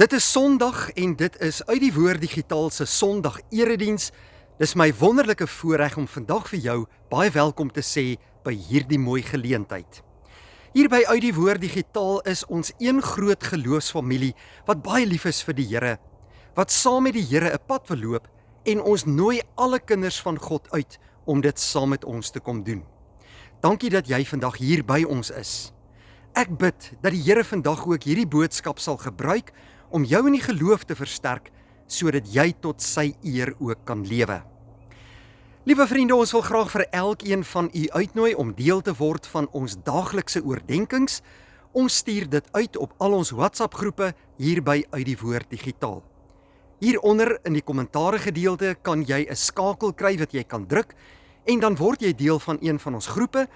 Dit is Sondag en dit is uit die Woord Digitaal se Sondag Erediens. Dis my wonderlike voorreg om vandag vir jou baie welkom te sê by hierdie mooi geleentheid. Hier by uit die Woord Digitaal is ons een groot geloofsfamilie wat baie lief is vir die Here, wat saam met die Here 'n pad wil loop en ons nooi alle kinders van God uit om dit saam met ons te kom doen. Dankie dat jy vandag hier by ons is. Ek bid dat die Here vandag ook hierdie boodskap sal gebruik om jou in die geloof te versterk, sodat jy tot sy eer ook kan lewe. Liewe vriende, ons wil graag vir elkeen van u uitnooi om deel te word van ons daaglikse oordenkings. Ons stuur dit uit op al ons WhatsApp groepe hier by Uit die Woord Digitaal. Hieronder in die kommentare gedeelte kan jy 'n skakel kry wat jy kan druk en dan word jy deel van een van ons groepe,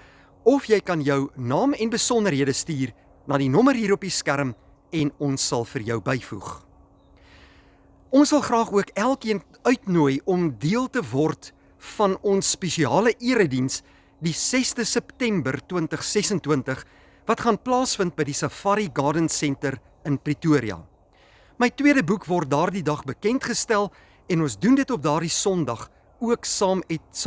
of jy kan jou naam en besonderhede stuur na die nommer hier op die skerm en ons sal vir jou byvoeg. Ons wil graag ook elkeen uitnooi om deel te word van ons spesiale erediens die 6de September 2026 wat gaan plaasvind by die Safari Garden Center in Pretoria. My tweede boek word daardie dag bekendgestel en ons doen dit op daardie Sondag ook saam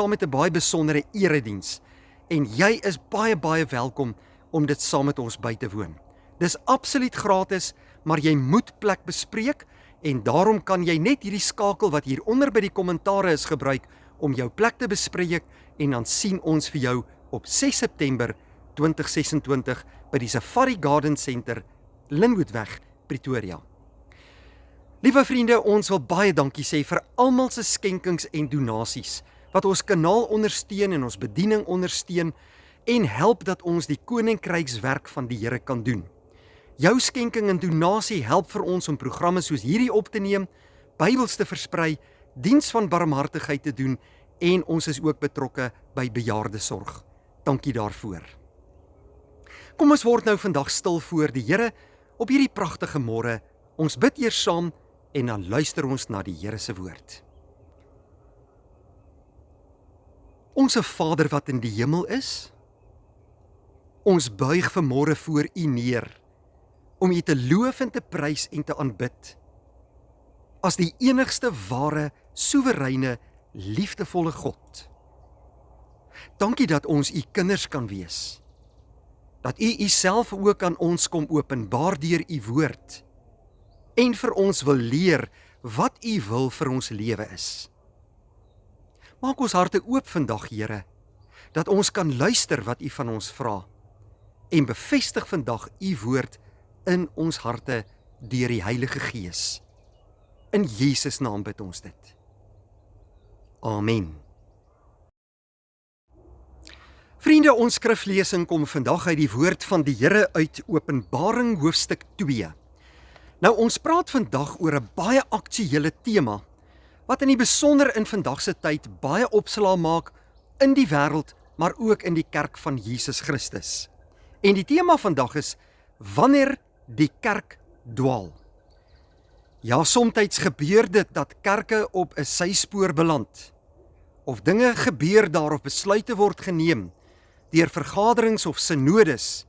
met 'n baie besondere erediens. En jy is baie welkom om dit saam met ons by te woon. Dis absoluut gratis, maar jy moet plek bespreek en daarom kan jy net hierdie skakel wat hieronder by die kommentare is gebruik om jou plek te bespreek en dan sien ons vir jou op 6 September 2026 by die Safari Garden Center, Linwoodweg, Pretoria. Liewe vriende, ons wil baie dankie sê vir almal se skenkings en donasies wat ons kanaal ondersteun en ons bediening ondersteun en help dat ons die koninkrykswerk van die Here kan doen. Jou skenking en donasie help vir ons om programme soos hierdie op te neem, Bybels te versprei, diens van barmhartigheid te doen en ons is ook betrokke by bejaardesorg. Dankie daarvoor. Kom ons word nou vandag stil voor die Here op hierdie pragtige môre. Ons bid eers saam en dan luister ons na die Here se woord. Onse Vader wat in die hemel is, ons buig vanmôre voor U neer, om U te loof en te prys en te aanbid, as die enigste ware, soewereine, liefdevolle God. Dankie dat ons U kinders kan wees, dat U Uself ook aan ons kom openbaar deur U woord, en vir ons wil leer wat U wil vir ons lewe is. Maak ons harte oop vandag, Here, dat ons kan luister wat U van ons vra, en bevestig vandag U woord in ons harte deur die Heilige Gees. In Jesus naam bid ons dit. Amen. Vriende, ons skriflesing kom vandag uit die woord van die Here uit Openbaring hoofstuk 2. Nou, ons praat vandag oor 'n baie aktuële tema, wat in die besonder in vandag se tyd baie opslaa maak in die wêreld, maar ook in die kerk van Jesus Christus. En die tema vandag is, wanneer die kerk dwaal. Ja, somtyds gebeur dit dat kerke op 'n syspoor beland, of dinge gebeur daar of besluite word geneem, deur vergaderings of synodes,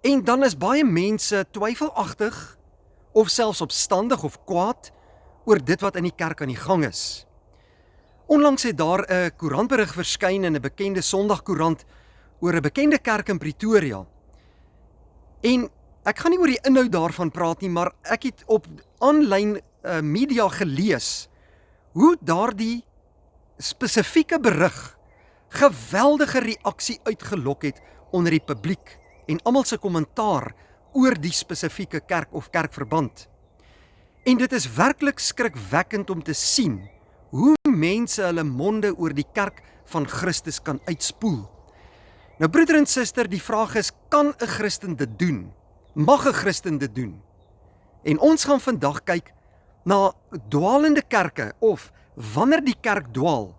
en dan is baie mense twyfelagtig, of selfs opstandig of kwaad, oor dit wat in die kerk aan die gang is. Onlangs het daar 'n koerantberig verskyn in 'n bekende Sondagkoerant oor 'n bekende kerk in Pretoria. En ek gaan nie oor die inhoud daarvan praat nie, maar ek het op aanlyn media gelees hoe daardie spesifieke berig geweldige reaksie uitgelok het onder die publiek en almal se kommentaar oor die spesifieke kerk of kerkverband. En dit is werklik skrikwekkend om te sien hoe mense hulle monde oor die kerk van Christus kan uitspoel. Nou broeder en suster, die vraag is, kan 'n Christen dit doen? Mag 'n Christen dit doen? En ons gaan vandag kyk na dwaalende kerke of wanneer die kerk dwaal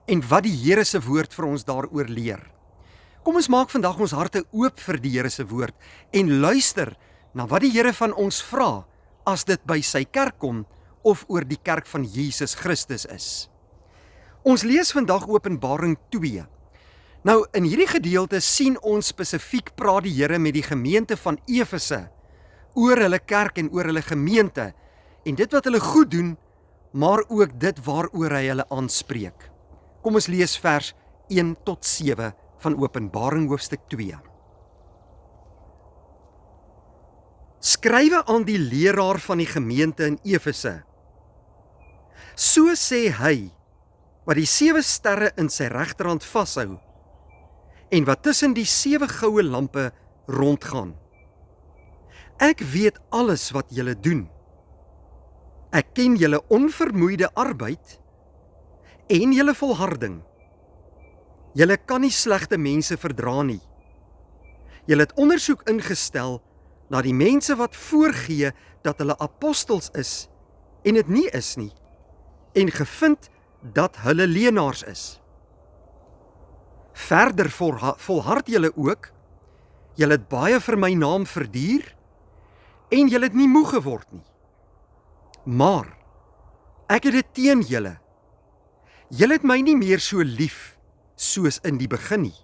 en wat die Here se woord vir ons daaroor leer. Kom ons maak vandag ons harte oop vir die Here se woord en luister na wat die Here van ons vra as dit by sy kerk kom of oor die kerk van Jesus Christus is. Ons lees vandag Openbaring 2. Nou, in hierdie gedeelte sien ons spesifiek praat die Here met die gemeente van Efese oor hulle kerk en oor hulle gemeente en dit wat hulle goed doen, maar ook dit waaroor hy hulle aanspreek. Kom ons lees vers 1 tot 7 van Openbaring hoofstuk 2. Skrywe aan die leraar van die gemeente in Efese. So sê hy, wat die 7 sterre in sy regterhand vashou, en wat tussen die 7 goue lampe rondgaan. Ek weet alles wat julle doen. Ek ken julle onvermoeide arbeid en julle volharding. Julle kan nie slegte mense verdra nie. Julle het ondersoek ingestel na die mense wat voorgee dat hulle apostels is en dit nie is nie, en gevind dat hulle leenaars is. Verder volhard julle ook, julle het baie vir my naam verduur, en julle het nie moeg geword nie. Maar, ek het dit teen julle. Julle het my nie meer so lief, soos in die begin nie.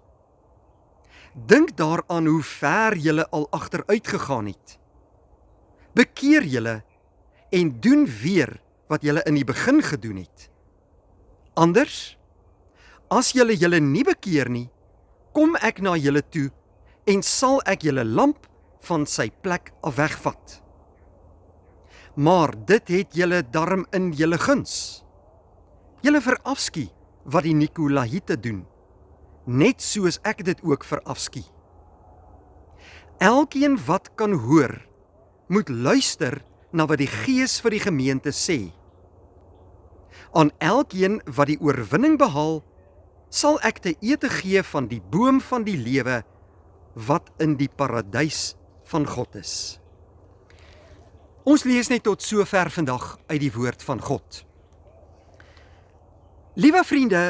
Dink daaraan hoe ver julle al agteruit gegaan het. Bekeer julle, en doen weer wat julle in die begin gedoen het. Anders, as julle nie bekeer nie, kom ek na julle toe, en sal ek julle lamp van sy plek af wegvat. Maar dit het julle darm in julle guns. Julle verafskie wat die Nikolaïte doen, net soos ek dit ook verafskie. Elkeen wat kan hoor, moet luister na wat die Gees vir die gemeente sê. Aan elkeen wat die oorwinning behaal, sal ek te ete gee van die boom van die lewe, wat in die paradys van God is. Ons lees net tot sover vandag uit die woord van God. Liewe vriende,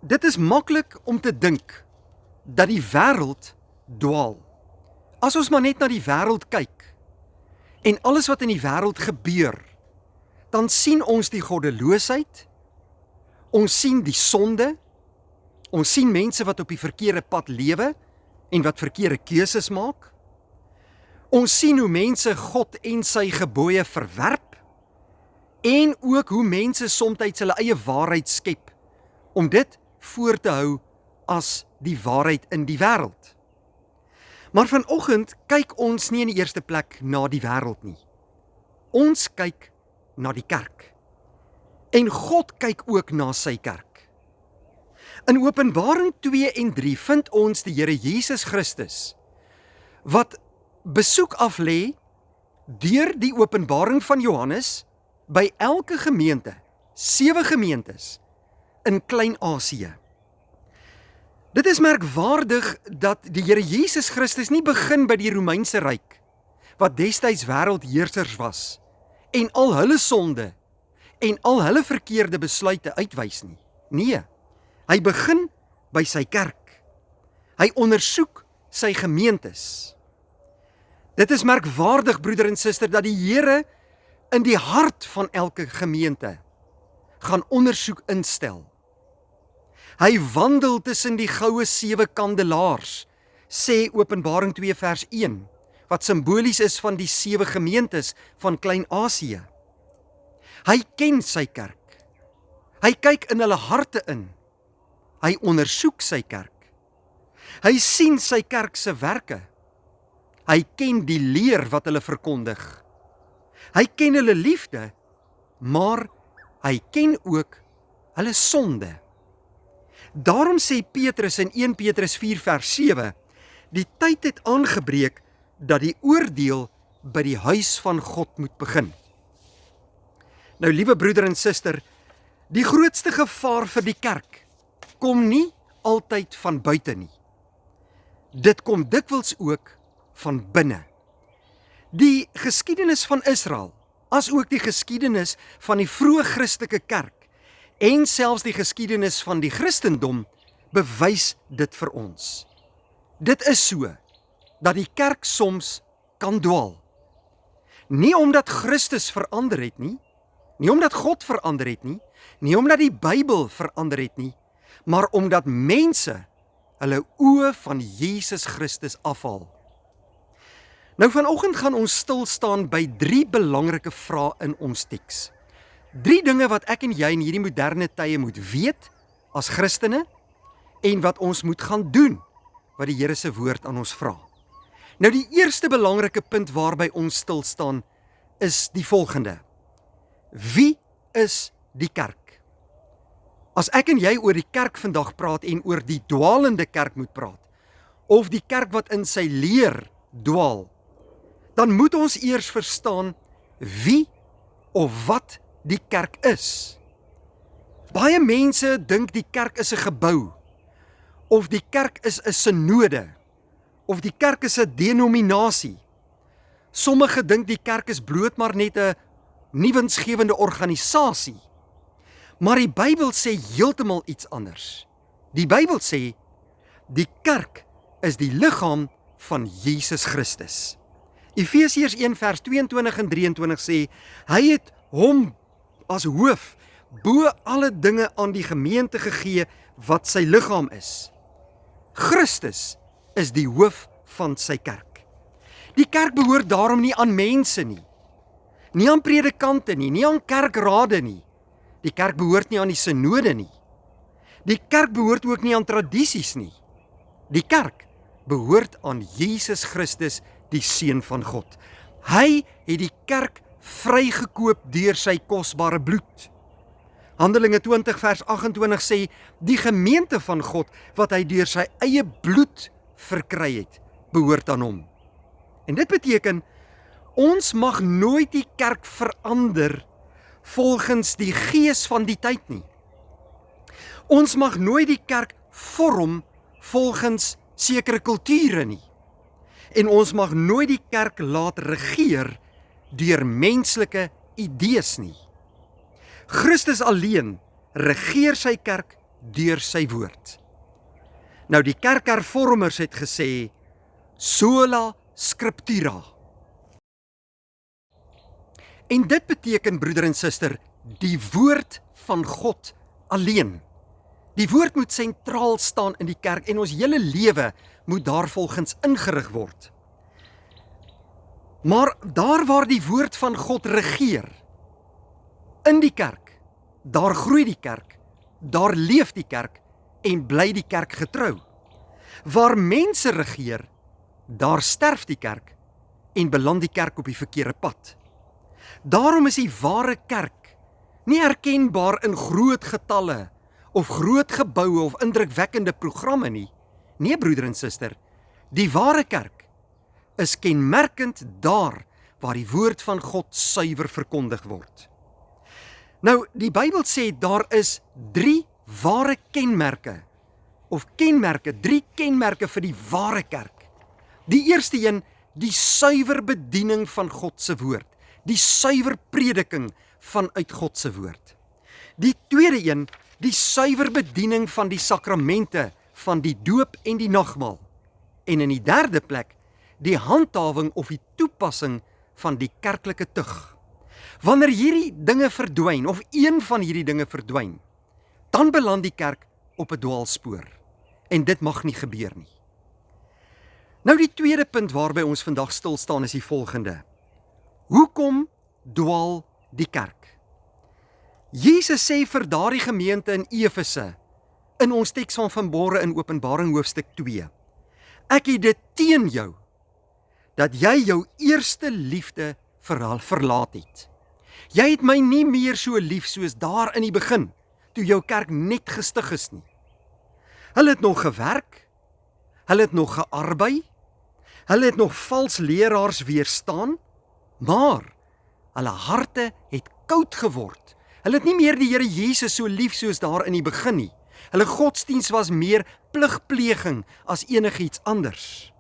dit is maklik om te dink dat die wêreld dwaal. As ons maar net na die wêreld kyk en alles wat in die wêreld gebeur, dan sien ons die goddeloosheid, ons sien die sonde, ons sien mense wat op die verkeerde pad lewe en wat verkeerde keuses maak. Ons sien hoe mense God en sy gebooie verwerp en ook hoe mense soms hulle eie waarheid skep om dit voor te hou as die waarheid in die wêreld. Maar vanoggend kyk ons nie in die eerste plek na die wêreld nie. Ons kyk na die kerk. En God kyk ook na sy kerk. In Openbaring 2 en 3 vind ons die Here Jesus Christus, wat besoek aflê deur die openbaring van Johannes by elke gemeente, 7 gemeentes in Klein-Asië. Dit is merkwaardig dat die Here Jesus Christus nie begin by die Romeinse ryk, wat destyds wêreldheersers was, en al hulle sonde en al hulle verkeerde besluite uitwys nie. Nee, hy begin by sy kerk. Hy ondersoek sy gemeentes. Dit is merkwaardig, broeder en suster, dat die Here in die hart van elke gemeente gaan ondersoek instel. Hy wandel tussen die goue 7 kandelaars, sê Openbaring 2 vers 1, wat simbolies is van die 7 gemeentes van Klein-Asië. Hy ken sy kerk. Hy kyk in hulle harte in. Hy ondersoek sy kerk. Hy sien sy kerk se werke. Hy ken die leer wat hulle verkondig. Hy ken hulle liefde, maar hy ken ook hulle sonde. Daarom sê Petrus in 1 Petrus 4 vers 7, die tyd het aangebreek dat die oordeel by die huis van God moet begin. Nou, liewe broeder en suster, die grootste gevaar vir die kerk kom nie altyd van buite nie. Dit kom dikwels ook van binne. Die geskiedenis van Israel, as ook die geskiedenis van die vroeë Christelike kerk en selfs die geskiedenis van die Christendom bewys dit vir ons. Dit is so dat die kerk soms kan dwaal. Nie omdat Christus verander het nie, nie omdat God verander het nie, nie omdat die Bybel verander het nie, maar omdat mense hulle oë van Jesus Christus afhaal. Nou vanoggend gaan ons stil staan by 3 belangrike vrae in ons teks. 3 dinge wat ek en jy in hierdie moderne tye moet weet as Christene en wat ons moet gaan doen wat die Here se woord aan ons vra. Nou die eerste belangrike punt waarby ons stil staan is die volgende. Wie is die kerk? As ek en jy oor die kerk vandag praat en oor die dwaalende kerk moet praat, of die kerk wat in sy leer dwaal, dan moet ons eers verstaan wie of wat die kerk is. Baie mense dink die kerk is 'n gebou, of die kerk is 'n synode, of die kerk is 'n denominasie. Sommige dink die kerk is bloot maar net 'n nuwensgewende organisasie. Maar die Bybel sê heeltemal iets anders. Die Bybel sê, die kerk is die liggaam van Jesus Christus. Efesiërs 1 vers 22 en 23 sê, hy het hom as hoof bo alle dinge aan die gemeente gegee wat sy liggaam is. Christus is die hoof van sy kerk. Die kerk behoort daarom nie aan mense nie aan predikante nie aan kerkrade nie. Die kerk behoort nie aan die synode nie. Die kerk behoort ook nie aan tradisies nie. Die kerk behoort aan Jesus Christus, die Seun van God. Hy het die kerk vrygekoop deur sy kosbare bloed. Handelinge 20 vers 28 sê, die gemeente van God wat hy deur sy eie bloed verkry het, behoort aan hom. En dit beteken, ons mag nooit die kerk verander volgens die gees van die tyd nie. Ons mag nooit die kerk vorm volgens sekere kulture nie. En ons mag nooit die kerk laat regeer deur menslike idees nie. Christus alleen regeer sy kerk deur sy woord. Nou die kerkhervormers het gesê, sola scriptura. En dit beteken, broeder en suster, die woord van God alleen. Die woord moet sentraal staan in die kerk en ons hele lewe moet daarvolgens ingerig word. Maar daar waar die woord van God regeer, in die kerk, daar groei die kerk, daar leef die kerk en bly die kerk getrou. Waar mense regeer, daar sterf die kerk en beland die kerk op die verkeerde pad. Daarom is die ware kerk nie herkenbaar in groot getalle of groot geboue of indrukwekkende programme nie. Nee, broeder en suster, die ware kerk is kenmerkend daar waar die woord van God suiwer verkondig word. Nou, die Bybel sê daar is 3 ware kenmerke, of kenmerke, 3 kenmerke vir die ware kerk. Die eerste een, die suiwer bediening van God se woord, die suiwer prediking vanuit God se woord. Die tweede een, die suiwer bediening van die sakramente, van die doop en die nagmaal. En in die derde plek, die handhawing of die toepassing van die kerklike tug. Wanneer hierdie dinge verdwyn, of een van hierdie dinge verdwyn, dan beland die kerk op 'n dwaalspoor. En dit mag nie gebeur nie. Nou die tweede punt waarby ons vandag stil staan is die volgende. Hoekom dwaal die kerk? Jesus sê vir daardie gemeente in Efese, in ons teks van vanmôre in Openbaring hoofstuk 2, ek het dit teen jou, dat jy jou eerste liefde verlaat het. Jy het my nie meer so lief soos daar in die begin, toe jou kerk net gestig is nie. Hulle het nog gewerk, hulle het nog gearbei, hulle het nog vals leraars weerstaan, maar hulle harte het koud geword. Hulle het nie meer die Here Jesus so lief soos daar in die begin nie. Hulle godsdiens was meer pligpleging as enigiets anders.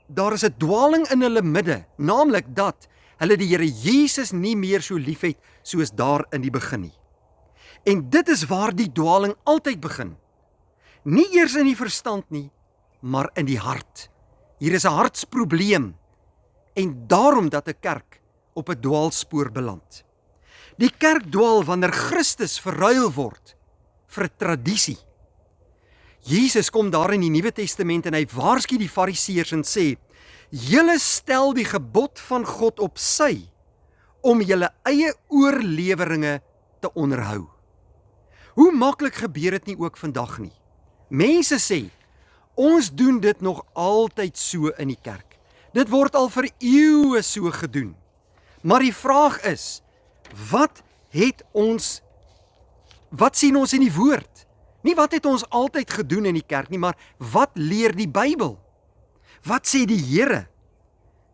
Daar is 'n dwaling in hulle midde, naamlik dat hulle die Here Jesus nie meer so lief het soos daar in die begin nie. En dit is waar die dwaling altyd begin. Nie eers in die verstand nie, maar in die hart. Hier is 'n hartsprobleem en daarom dat 'n kerk op 'n dwaalspoor beland. Die kerk dwaal wanneer Christus verruil word vir tradisie. Jesus kom daar in die Nuwe Testament en hy waarsku die Fariseërs en sê, julle stel die gebod van God op sy, om julle eie oorleweringe te onderhou. Hoe maklik gebeur dit nie ook vandag nie? Mense sê, ons doen dit nog altyd so in die kerk. Dit word al vir eeue so gedoen. Maar die vraag is, wat sien ons in die woord? Nie wat het ons altyd gedoen in die kerk nie, maar wat leer die Bybel? Wat sê die Here?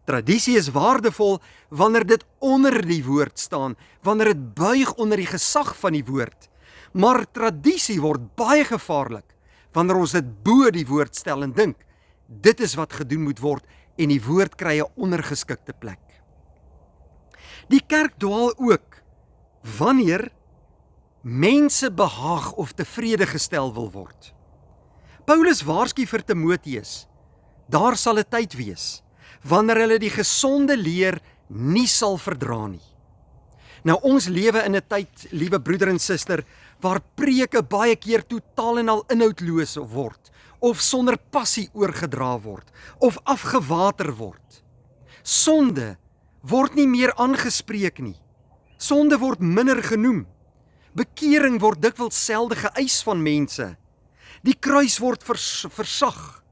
Tradisie is waardevol wanneer dit onder die woord staan, wanneer dit buig onder die gesag van die woord. Maar tradisie word baie gevaarlik wanneer ons dit bo die woord stel en dink, dit is wat gedoen moet word en die woord kry 'n ondergeskikte plek. Die kerk dwaal ook wanneer mense behaag of tevrede gestel wil word. Paulus waarsku vir Timoteus, daar sal 'n tyd wees wanneer hulle die gesonde leer nie sal verdra nie. Nou ons lewe in 'n tyd, liewe broeder en suster, waar preke baie keer totaal en al inhoudloos word, of sonder passie oorgedra word, of afgewater word. Sonde word nie meer aangespreek nie. Sonde word minder genoem. Bekering word dikwels selde geëis van mense. Die kruis word versag.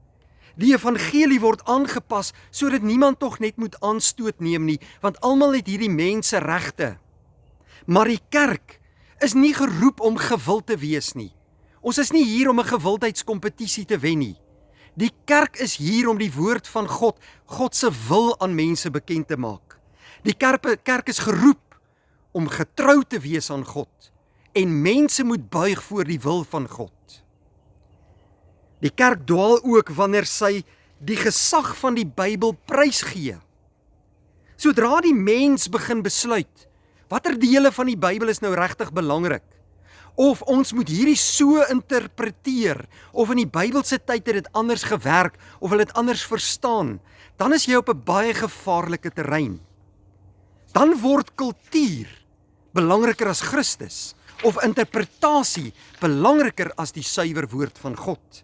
Die evangelie word aangepas, sodat niemand tog net moet aanstoot neem nie, want almal het hierdie mense regte. Maar die kerk is nie geroep om gewild te wees nie. Ons is nie hier om 'n gewildheidskompetisie te wen nie. Die kerk is hier om die woord van God, God se wil aan mense bekend te maak. Die kerk is geroep om getrou te wees aan God en mense moet buig voor die wil van God. Die kerk dwaal ook wanneer sy die gesag van die Bybel prysgee. Sodra die mens begin besluit, watter dele van die Bybel is nou regtig belangrik? Of ons moet hierdie so interpreteer, of in die Bybelse tyd het dit anders gewerk, of hulle dit anders verstaan, dan is jy op 'n baie gevaarlike terrein. Dan word kultuur belangriker as Christus, of interpretasie belangriker as die suiwer woord van God.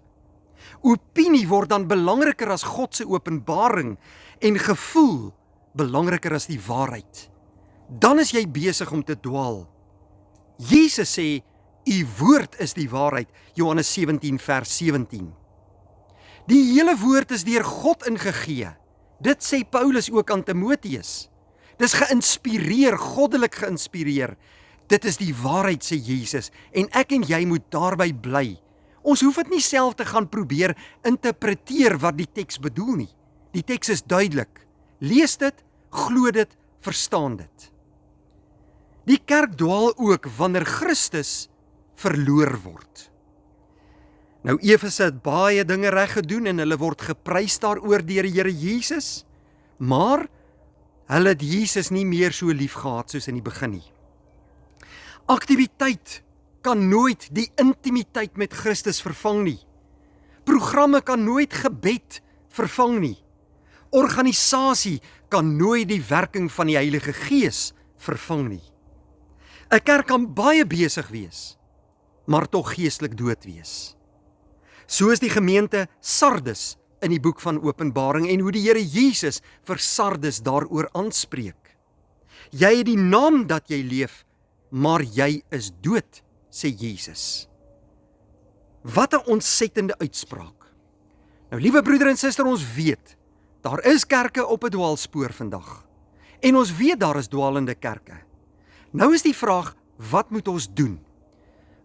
Opinie word dan belangriker as God se openbaring, en gevoel belangriker as die waarheid. Dan is jy besig om te dwaal. Jesus sê, u woord is die waarheid, Johannes 17 vers 17. Die hele woord is deur God ingegee. Dit sê Paulus ook aan Timoteus. Dis geïnspireer, goddelik geïnspireer. Dit is die waarheid, sê Jesus, en ek en jy moet daarby bly. Ons hoef dit nie self te gaan probeer interpreteer wat die teks bedoel nie. Die teks is duidelik. Lees dit, glo dit, verstaan dit. Die kerk dwaal ook wanneer Christus verloor word. Nou Efese het baie dinge reg gedoen en hulle word geprys daaroor deur die Here Jesus, maar hulle het Jesus nie meer so lief gehad soos in die begin nie. Aktiwiteit kan nooit die intimiteit met Christus vervang nie. Programme kan nooit gebed vervang nie. Organisasie kan nooit die werking van die Heilige Gees vervang nie. 'n Kerk kan baie besig wees, maar tog geestelik dood wees. So is die gemeente Sardes in die boek van Openbaring en hoe die Here Jesus vir Sardes daaroor aanspreek. Jy het die naam dat jy leef, maar jy is dood, sê Jesus. Wat 'n ontsettende uitspraak. Nou liewe broeder en suster, ons weet, daar is kerke op 'n dwaalspoor vandag. En ons weet daar is dwaalende kerke. Nou is die vraag, wat moet ons doen?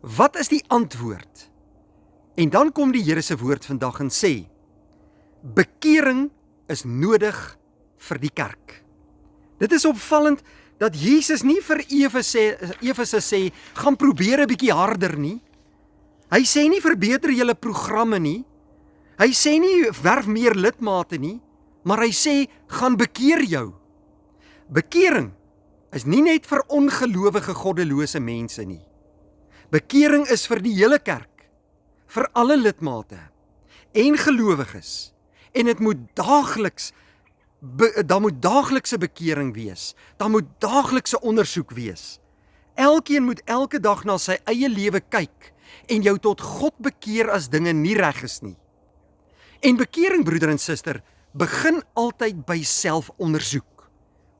Wat is die antwoord? En dan kom die Here se woord vandag en sê, bekering is nodig vir die kerk. Dit is opvallend dat Jesus nie vir Efese sê, gaan probeer 'n bietjie harder nie. Hy sê nie verbeter julle programme nie. Hy sê nie werf meer lidmate nie, maar hy sê gaan bekeer jou. Bekering is nie net vir ongelowige goddelose mense nie. Bekering is vir die hele kerk, vir alle lidmate en gelowiges. En dit moet daar moet daaglikse bekering wees. Daar moet daaglikse ondersoek wees. Elkeen moet elke dag na sy eie lewe kyk en jou tot God bekeer as dinge nie reg is nie. En bekering, broeder en suster, begin altyd by selfondersoek.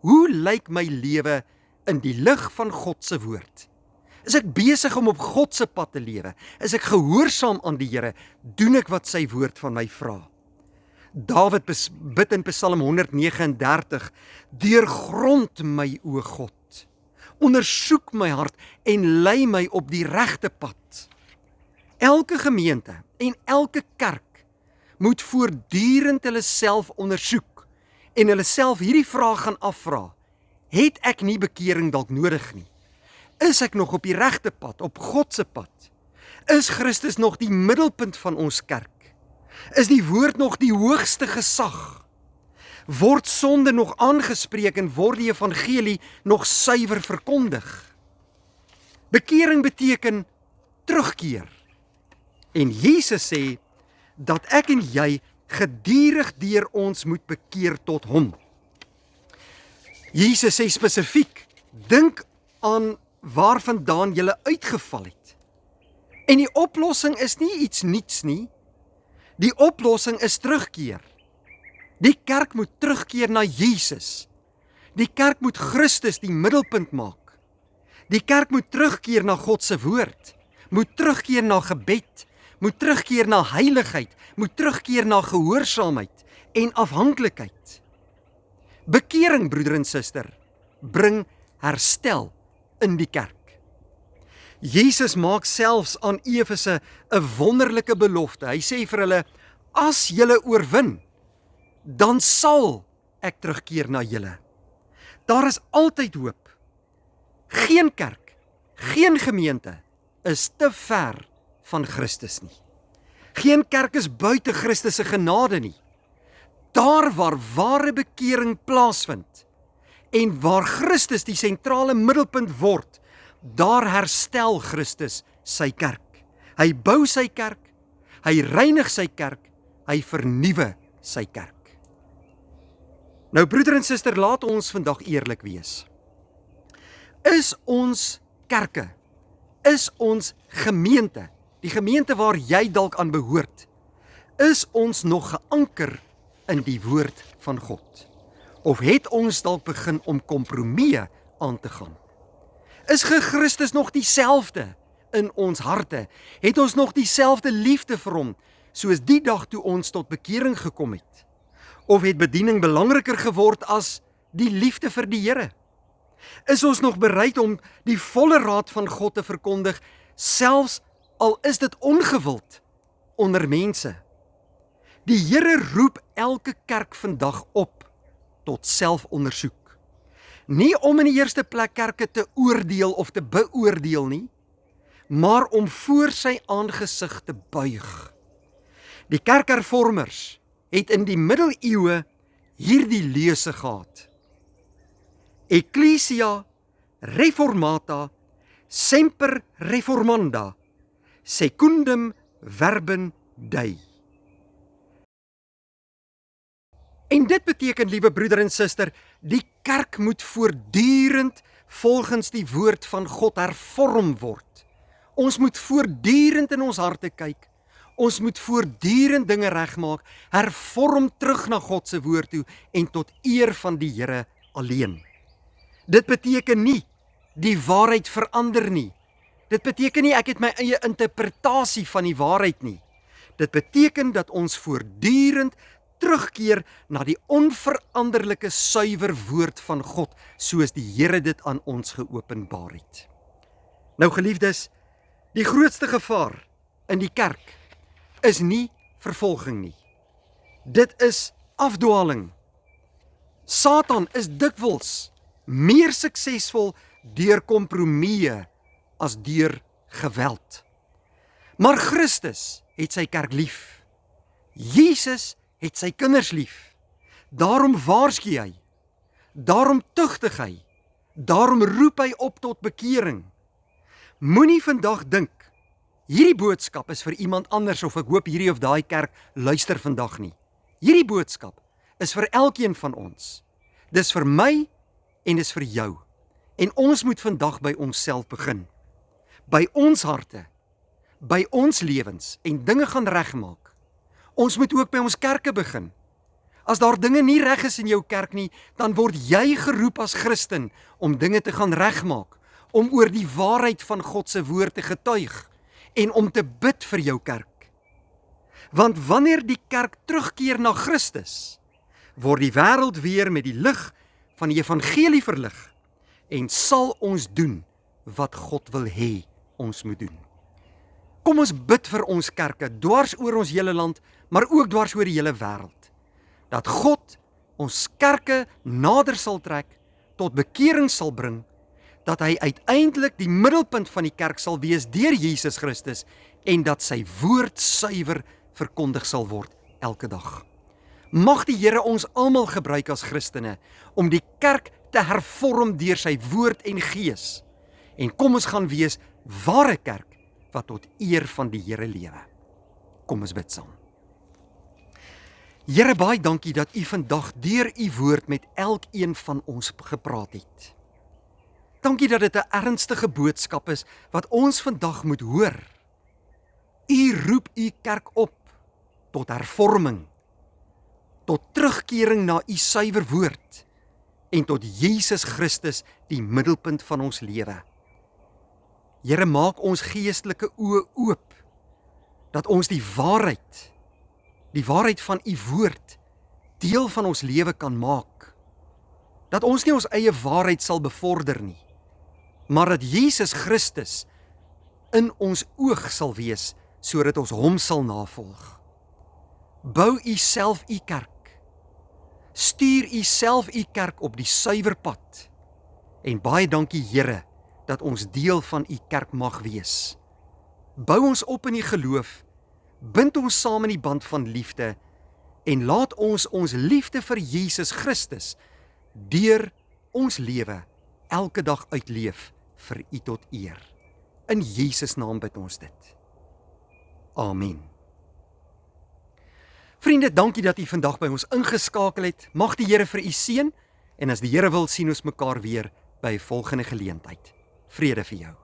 Hoe lyk my lewe in die lig van God se woord? Is ek besig om op God se pad te lewe? Is ek gehoorsaam aan die Here? Doen ek wat sy woord van my vra? Dawid bid in Psalm 139, deurgrond my o God, ondersoek my hart en lei my op die regte pad. Elke gemeente en elke kerk moet voortdurend hulle self ondersoek en hulle self hierdie vraag gaan afvra: het ek nie bekering dalk nodig nie? Is ek nog op die regte pad, op God se pad? Is Christus nog die middelpunt van ons kerk? Is die woord nog die hoogste gesag? Word sonde nog aangespreek en word die evangelie nog suiwer verkondig? Bekering beteken terugkeer. En Jesus sê dat ek en jy gedurig deur ons moet bekeer tot hom. Jesus sê spesifiek, dink aan waarvandaan jy uitgeval het. En die oplossing is nie iets niets nie. Die oplossing is terugkeer. Die kerk moet terugkeer na Jesus. Die kerk moet Christus die middelpunt maak. Die kerk moet terugkeer na God se woord, moet terugkeer na gebed, moet terugkeer na heiligheid, moet terugkeer na gehoorsaamheid en afhanklikheid. Bekering, broeder en suster, bring herstel in die kerk. Jesus maak selfs aan Efese 'n wonderlike belofte. Hy sê vir hulle: as julle oorwin, dan sal ek terugkeer na julle. Daar is altyd hoop. Geen kerk, geen gemeente is te ver van Christus nie. Geen kerk is buite Christus se genade nie. Daar waar ware bekering plaasvind en waar Christus die sentrale middelpunt word, daar herstel Christus sy kerk. Hy bou sy kerk, hy reinig sy kerk, hy vernuwe sy kerk. Nou broeder en suster, laat ons vandag eerlik wees. Is ons kerke, is ons gemeente, die gemeente waar jy dalk aan behoort, is ons nog geanker in die woord van God? Of het ons dalk begin om kompromieë aan te gaan? Is Christus nog dieselfde in ons harte? Het ons nog dieselfde liefde vir hom, soos die dag toe ons tot bekering gekom het? Of het bediening belangriker geword as die liefde vir die Here? Is ons nog bereid om die volle raad van God te verkondig, selfs al is dit ongewild onder mense? Die Here roep elke kerk vandag op tot selfondersoek. Nie om in die eerste plek kerke te oordeel of te beoordeel nie, maar om voor sy aangesig te buig. Die kerkhervormers het in die middeleeue hierdie lese gehad: Ecclesia reformata semper reformanda secundum verbum Dei. En dit beteken, liewe broeder en suster, die kerk moet voortdurend volgens die woord van God hervorm word. Ons moet voortdurend in ons harte kyk. Ons moet voortdurend dinge regmaak, hervorm terug na God se woord toe en tot eer van die Here alleen. Dit beteken nie die waarheid verander nie. Dit beteken nie ek het my eie interpretasie van die waarheid nie. Dit beteken dat ons voortdurend terugkeer na die onveranderlike suiwer woord van God, soos die Here dit aan ons geopenbaar het. Nou geliefdes, die grootste gevaar in die kerk is nie vervolging nie. Dit is afdwaling. Satan is dikwels meer suksesvol deur kompromieë as deur geweld. Maar Christus het sy kerk lief. Jesus het sy kinders lief. Daarom waarsku hy. Daarom tugtig hy. Daarom roep hy op tot bekering. Moenie vandag dink, hierdie boodskap is vir iemand anders of ek hoop hierdie of daai kerk luister vandag nie. Hierdie boodskap is vir elkeen van ons. Dis vir my en dis vir jou. En ons moet vandag by onsself begin. By ons harte, by ons lewens en dinge gaan regmaak. Ons moet ook by ons kerke begin. As daar dinge nie reg is in jou kerk nie, dan word jy geroep as Christen om dinge te gaan regmaak, om oor die waarheid van God se woord te getuig en om te bid vir jou kerk. Want wanneer die kerk terugkeer na Christus, word die wêreld weer met die lig van die evangelie verlig en sal ons doen wat God wil hê ons moet doen. Kom ons bid vir ons kerke, dwars oor ons hele land, maar ook dwars oor die hele wêreld. Dat God ons kerke nader sal trek, tot bekering sal bring, dat hy uiteindelik die middelpunt van die kerk sal wees deur Jesus Christus en dat sy woord suiwer verkondig sal word elke dag. Mag die Here ons almal gebruik as Christene om die kerk te hervorm deur sy woord en gees. En kom ons gaan wees ware kerk wat tot eer van die Here lewe. Kom ons bid saam. Here, baie dankie dat U vandag deur U woord met elkeen van ons gepraat het. Dankie dat dit 'n ernstige boodskap is wat ons vandag moet hoor. U roep U kerk op tot hervorming, tot terugkering na U suiwer woord en tot Jesus Christus die middelpunt van ons lewe. Here, maak ons geestelike oë oop, dat ons die waarheid van U woord, deel van ons lewe kan maak. Dat ons nie ons eie waarheid sal bevorder nie, maar dat Jesus Christus in ons oog sal wees, sodat ons hom sal navolg. Bou U self U kerk. Stuur U self U kerk op die suiwer pad. En baie dankie, Here, dat ons deel van U kerk mag wees. Bou ons op in die geloof, bind ons saam in die band van liefde en laat ons ons liefde vir Jesus Christus deur ons lewe elke dag uitleef vir U tot eer. In Jesus naam bid ons dit. Amen. Vriende, dankie dat U vandag by ons ingeskakel het. Mag die Here vir U seën en as die Here wil sien ons mekaar weer by 'n volgende geleentheid. Vrede vir jou.